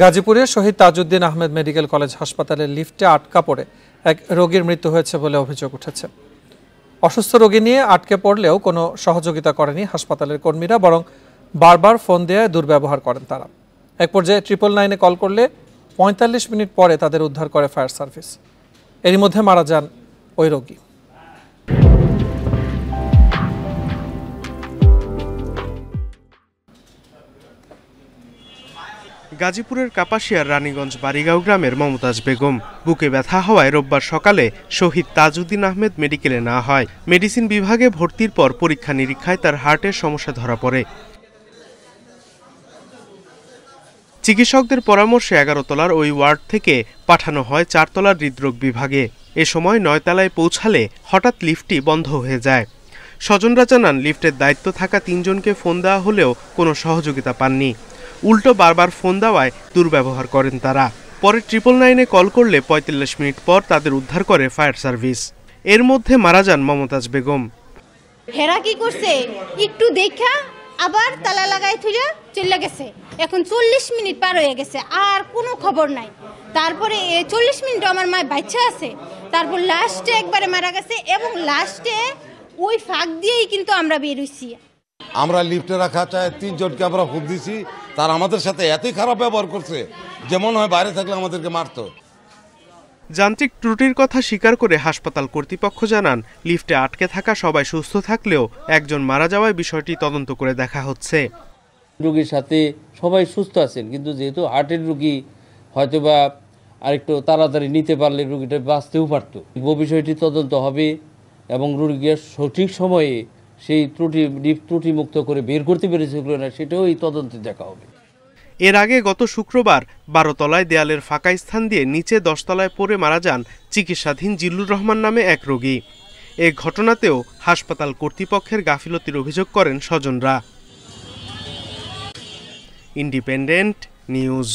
গাজীপুরের শহীদ Tajuddin Ahmed medical college হাসপাতালের লিফটে আটকা পড়ে এক রোগীর মৃত্যু হয়েছে বলে অভিযোগ উঠেছে। অসুস্থ রোগী নিয়ে আটকে পড়লেও কোনো সহযোগিতা করেনি হাসপাতালের কর্মীরা, বরং বারবার ফোন দিয়ে দুর্ব্যবহার করেন তারা। এক পর্যায়ে 999-এ কল করলে 45 মিনিট পরে তাদের উদ্ধার করে ফায়ার সার্ভিস। এরই মধ্যে মারা যান ওই রোগী। গাজীপুরের কাপাসিয়ার রানীগঞ্জ বাড়িগাঁও গ্রামের মমতাজ বেগম বুকে ব্যথা হওয়ায় রোববার সকালে শহীদ তাজউদ্দিন আহমেদ মেডিকেলে নেওয়া হয়। মেডিসিন বিভাগে ভর্তির পর পরীক্ষা নিরীক্ষায় তার হার্টের সমস্যা ধরা পড়ে। চিকিৎসকদের পরামর্শে 11 তলার ওই ওয়ার্ড থেকে পাঠানো হয় 4 তলার হৃদরোগ বিভাগে। এ সময় 9 তলায় পৌঁছালে হঠাৎ লিফটটি বন্ধ হয়ে যায়। স্বজনরা জানান, লিফটের দায়িত্ব থাকা 3 জনকে ফোন দেওয়া হলেও কোনো সহযোগিতা পাননি। উল্টো বারবার ফোন দেওয়ায় দুর্ব্যবহার করেন তারা। পরে 999-এ কল করলে 45 মিনিট পর তাদের উদ্ধার করে ফায়ার সার্ভিস। এর মধ্যে মারা যান মমতাজ বেগম। হেরা কি করছে, একটু দেখা আবার তালা লাগাই থুইয়া চলে গেছে। এখন 40 মিনিট পার হয়ে গেছে, আর কোনো খবর নাই। তারপরে 40 মিনিট আমার মা বাচ্চা আছে, তারপর লাস্টে একবারে মারা গেছে, এবং লাস্টে ওই ফাঁক দিয়েই কিন্তু আমরা বের হইছি। আমরা লিফটে রাখা 3 জনকে আমরা ফোন দিছি, তার আমাদের সাথে এতই খারাপ ব্যবহার করছে, যেমন হয় বাইরে থাকলে আমাদেরকে মারতো। যান্ত্রিক ত্রুটির কথা স্বীকার করে হাসপাতাল কর্তৃপক্ষ জানান, লিফটে আটকে থাকা সবাই সুস্থ থাকলেও একজন মারা যাওয়ায় বিষয়টি তদন্ত করে দেখা হচ্ছে। রোগীর সাথে সবাই সুস্থ আছেন, কিন্তু যেহেতু হার্টের রোগী হয়তোবা আরেকটু তাড়াতাড়ি নিতে পারলে রোগীটা বাঁচতেও পারত। বিষয়টি তদন্ত হবে এবং রোগীকে সঠিক সময়ে সেই ত্রুটি মুক্ত করে বের করতে পেরেছিল না, সেটাও এই তদন্তে দেখা হবে। এর আগে গত শুক্রবার 12 তলায় দেয়ালের ফাঁকা স্থান দিয়ে নিচে 10 তলায় পড়ে মারা যান চিকিৎসাধীন জিল্লুর রহমান নামে এক রোগী। এ ঘটনাতেও হাসপাতাল কর্তৃপক্ষের গাফিলতির অভিযোগ করেন স্বজনরা। Independent news.